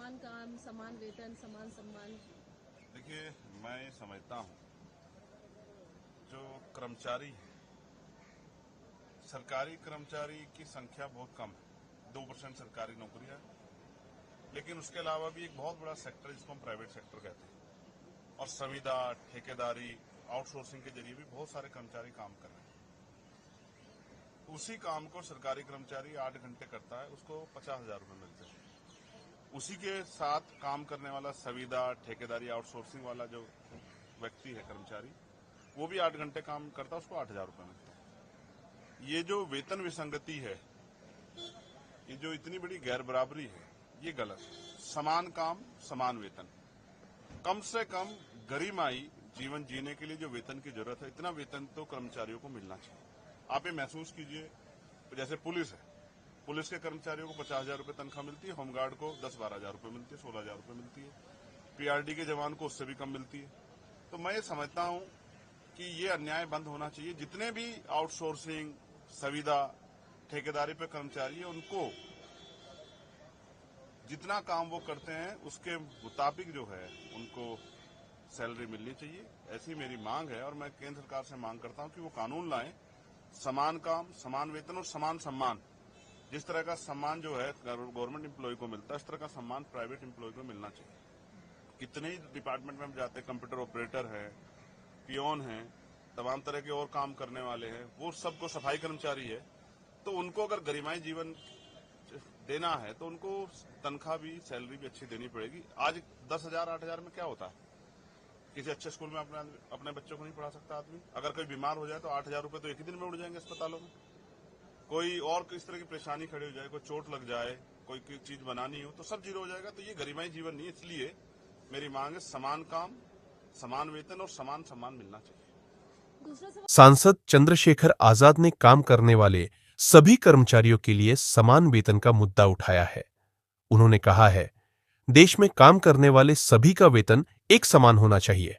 समान काम, समान वेतन, समान सम्मान? देखिए, मैं ये समझता हूँ जो कर्मचारी है, सरकारी कर्मचारी की संख्या बहुत कम है, 2% सरकारी नौकरियां, लेकिन उसके अलावा भी एक बहुत बड़ा सेक्टर जिसको हम प्राइवेट सेक्टर कहते हैं, और संविदा, ठेकेदारी, आउटसोर्सिंग के जरिए भी बहुत सारे कर्मचारी काम कर रहे हैं। उसी काम को सरकारी कर्मचारी 8 घंटे करता है, उसको 50,000 रुपये मिलते हैं। उसी के साथ काम करने वाला संविदा, ठेकेदारी, आउटसोर्सिंग वाला जो व्यक्ति है, कर्मचारी, वो भी 8 घंटे काम करता है, उसको 8,000 रुपये मिलते हैं। ये जो वेतन विसंगति है, ये जो इतनी बड़ी गैर बराबरी है, ये गलत है। समान काम, समान वेतन, कम से कम गरिमाई जीवन जीने के लिए जो वेतन की जरूरत है, इतना वेतन तो कर्मचारियों को मिलना चाहिए। आप ये महसूस कीजिए, जैसे पुलिस है, पुलिस के कर्मचारियों को 50,000 रुपये तनख्वाह मिलती है, होमगार्ड को 10-12,000 रुपये मिलती है, 16,000 रुपये मिलती है, पीआरडी के जवान को उससे भी कम मिलती है। तो मैं ये समझता हूं कि ये अन्याय बंद होना चाहिए। जितने भी आउटसोर्सिंग, संविदा, ठेकेदारी पे कर्मचारी है, उनको जितना काम वो करते हैं उसके मुताबिक जो है उनको सैलरी मिलनी चाहिए। ऐसी मेरी मांग है, और मैं केंद्र सरकार से मांग करता हूं कि वो कानून लाएं, समान काम, समान वेतन और समान सम्मान। जिस तरह का सम्मान जो है गवर्नमेंट एम्प्लॉय को मिलता है, इस तरह का सम्मान प्राइवेट एम्प्लॉय को मिलना चाहिए। कितने ही डिपार्टमेंट में हम जाते हैं, कंप्यूटर ऑपरेटर है, पियोन है, तमाम तरह के और काम करने वाले हैं, वो सबको सफाई कर्मचारी है, तो उनको अगर गरिमाई जीवन देना है तो उनको तनख्वाह भी, सैलरी भी अच्छी देनी पड़ेगी। आज 10,000, 8,000 में क्या होता है? किसी अच्छे स्कूल में अपने बच्चों को नहीं पढ़ा सकता आदमी। अगर कोई बीमार हो जाए तो 8,000 रुपये तो एक ही दिन में उड़ जाएंगे अस्पतालों में। कोई और किस तरह की परेशानी खड़ी हो जाए, कोई चोट लग जाए, कोई चीज बनानी हो, तो सब जीरो हो जाएगा। तो ये गरिमाई जीवन नहीं है। इसलिए मेरी मांग है, समान काम, समान वेतन और समान सम्मान मिलना चाहिए। सांसद चंद्रशेखर आजाद ने काम करने वाले सभी कर्मचारियों के लिए समान वेतन का मुद्दा उठाया है। उन्होंने कहा है, देश में काम करने वाले सभी का वेतन एक समान होना चाहिए।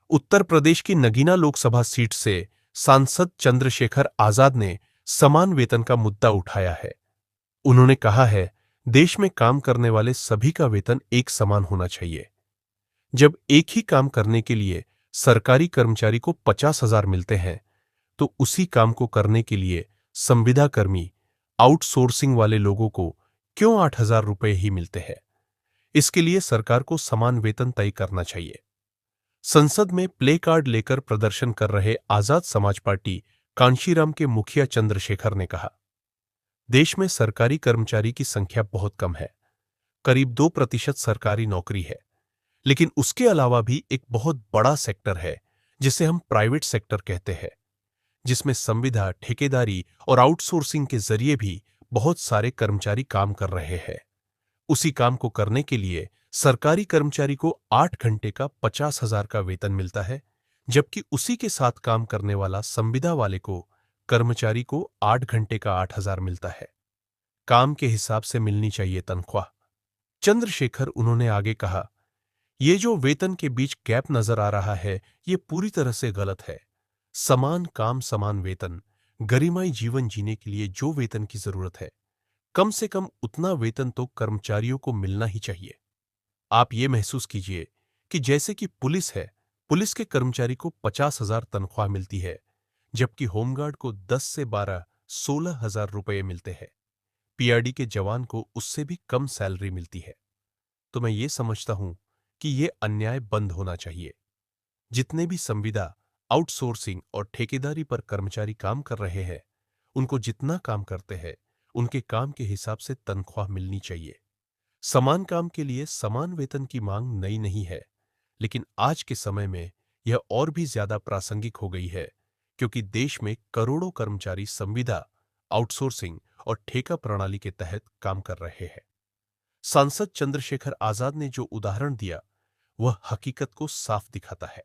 उत्तर प्रदेश की नगीना लोकसभा सीट से सांसद चंद्रशेखर आजाद ने समान वेतन का मुद्दा उठाया है। उन्होंने कहा है, देश में काम करने वाले सभी का वेतन एक समान होना चाहिए। जब एक ही काम करने के लिए सरकारी कर्मचारी को 50,000 मिलते हैं, तो उसी काम को करने के लिए संविदा कर्मी, आउटसोर्सिंग वाले लोगों को क्यों 8,000 रुपये ही मिलते हैं? इसके लिए सरकार को समान वेतन तय करना चाहिए। संसद में प्ले कार्ड लेकर प्रदर्शन कर रहे आजाद समाज पार्टी कांशीराम के मुखिया चंद्रशेखर ने कहा, देश में सरकारी कर्मचारी की संख्या बहुत कम है, करीब 2% सरकारी नौकरी है, लेकिन उसके अलावा भी एक बहुत बड़ा सेक्टर है जिसे हम प्राइवेट सेक्टर कहते हैं, जिसमें संविदा, ठेकेदारी और आउटसोर्सिंग के जरिए भी बहुत सारे कर्मचारी काम कर रहे हैं। उसी काम को करने के लिए सरकारी कर्मचारी को 8 घंटे का 50,000 का वेतन मिलता है, जबकि उसी के साथ काम करने वाला संविदा वाले को, कर्मचारी को 8 घंटे का 8,000 मिलता है। काम के हिसाब से मिलनी चाहिए तनख्वाह। चंद्रशेखर उन्होंने आगे कहा, ये जो वेतन के बीच गैप नजर आ रहा है, ये पूरी तरह से गलत है। समान काम, समान वेतन, गरिमाई जीवन जीने के लिए जो वेतन की जरूरत है, कम से कम उतना वेतन तो कर्मचारियों को मिलना ही चाहिए। आप ये महसूस कीजिए कि जैसे कि पुलिस है, पुलिस के कर्मचारी को 50,000 तनख्वाह मिलती है, जबकि होमगार्ड को 10 से 12, 16,000 रुपये मिलते हैं। पीआरडी के जवान को उससे भी कम सैलरी मिलती है। तो मैं ये समझता हूं कि ये अन्याय बंद होना चाहिए। जितने भी संविदा, आउटसोर्सिंग और ठेकेदारी पर कर्मचारी काम कर रहे हैं, उनको जितना काम करते हैं, उनके काम के हिसाब से तनख्वाह मिलनी चाहिए। समान काम के लिए समान वेतन की मांग नई नहीं है, लेकिन आज के समय में यह और भी ज्यादा प्रासंगिक हो गई है, क्योंकि देश में करोड़ों कर्मचारी संविदा, आउटसोर्सिंग और ठेका प्रणाली के तहत काम कर रहे हैं। सांसद चंद्रशेखर आजाद ने जो उदाहरण दिया, वह हकीकत को साफ दिखाता है।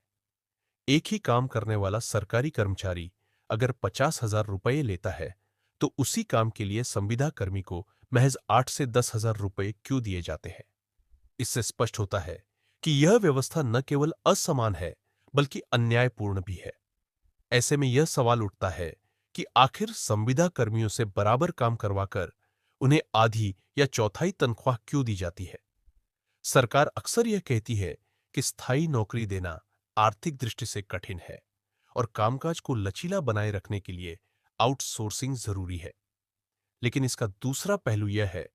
एक ही काम करने वाला सरकारी कर्मचारी अगर 50,000 रुपये लेता है, तो उसी काम के लिए संविदा कर्मी को महज 8 से 10,000 रुपये क्यों दिए जाते हैं? इससे स्पष्ट होता है कि यह व्यवस्था न केवल असमान है, बल्कि अन्यायपूर्ण भी है। ऐसे में यह सवाल उठता है कि आखिर संविदा कर्मियों से बराबर काम करवाकर उन्हें आधी या चौथाई तनख्वाह क्यों दी जाती है? सरकार अक्सर यह कहती है कि स्थायी नौकरी देना आर्थिक दृष्टि से कठिन है और कामकाज को लचीला बनाए रखने के लिए आउटसोर्सिंग जरूरी है। लेकिन इसका दूसरा पहलू यह है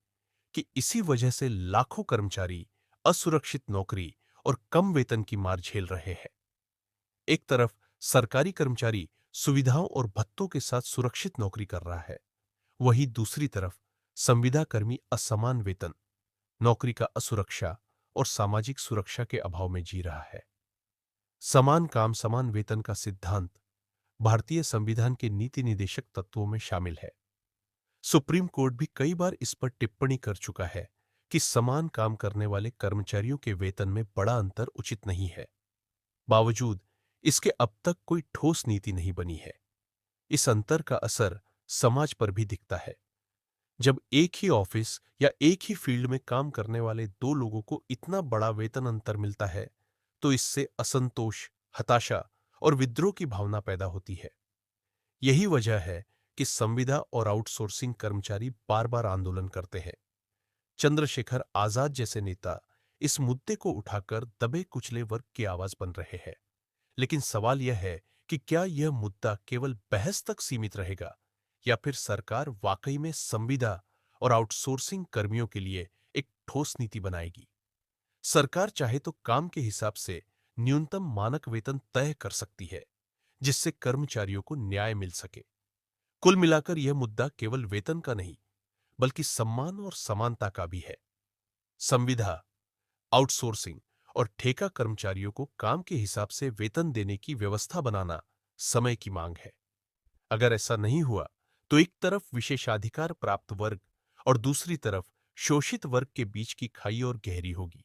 कि इसी वजह से लाखों कर्मचारी असुरक्षित नौकरी और कम वेतन की मार झेल रहे हैं। एक तरफ सरकारी कर्मचारी सुविधाओं और भत्तों के साथ सुरक्षित नौकरी कर रहा है, वहीं दूसरी तरफ संविदा कर्मी असमान वेतन, नौकरी का असुरक्षा और सामाजिक सुरक्षा के अभाव में जी रहा है। समान काम समान वेतन का सिद्धांत भारतीय संविधान के नीति निदेशक तत्वों में शामिल है। सुप्रीम कोर्ट भी कई बार इस पर टिप्पणी कर चुका है कि समान काम करने वाले कर्मचारियों के वेतन में बड़ा अंतर उचित नहीं है। बावजूद इसके अब तक कोई ठोस नीति नहीं बनी है। इस अंतर का असर समाज पर भी दिखता है। जब एक ही ऑफिस या एक ही फील्ड में काम करने वाले दो लोगों को इतना बड़ा वेतन अंतर मिलता है, तो इससे असंतोष, हताशा और विद्रोह की भावना पैदा होती है। यही वजह है कि संविदा और आउटसोर्सिंग कर्मचारी बार बार आंदोलन करते हैं। चंद्रशेखर आजाद जैसे नेता इस मुद्दे को उठाकर दबे कुचले वर्ग की आवाज बन रहे हैं। लेकिन सवाल यह है कि क्या यह मुद्दा केवल बहस तक सीमित रहेगा या फिर सरकार वाकई में संविदा और आउटसोर्सिंग कर्मियों के लिए एक ठोस नीति बनाएगी? सरकार चाहे तो काम के हिसाब से न्यूनतम मानक वेतन तय कर सकती है, जिससे कर्मचारियों को न्याय मिल सके। कुल मिलाकर यह मुद्दा केवल वेतन का नहीं, बल्कि सम्मान और समानता का भी है। संविदा, आउटसोर्सिंग और ठेका कर्मचारियों को काम के हिसाब से वेतन देने की व्यवस्था बनाना समय की मांग है। अगर ऐसा नहीं हुआ तो एक तरफ विशेषाधिकार प्राप्त वर्ग और दूसरी तरफ शोषित वर्ग के बीच की खाई और गहरी होगी।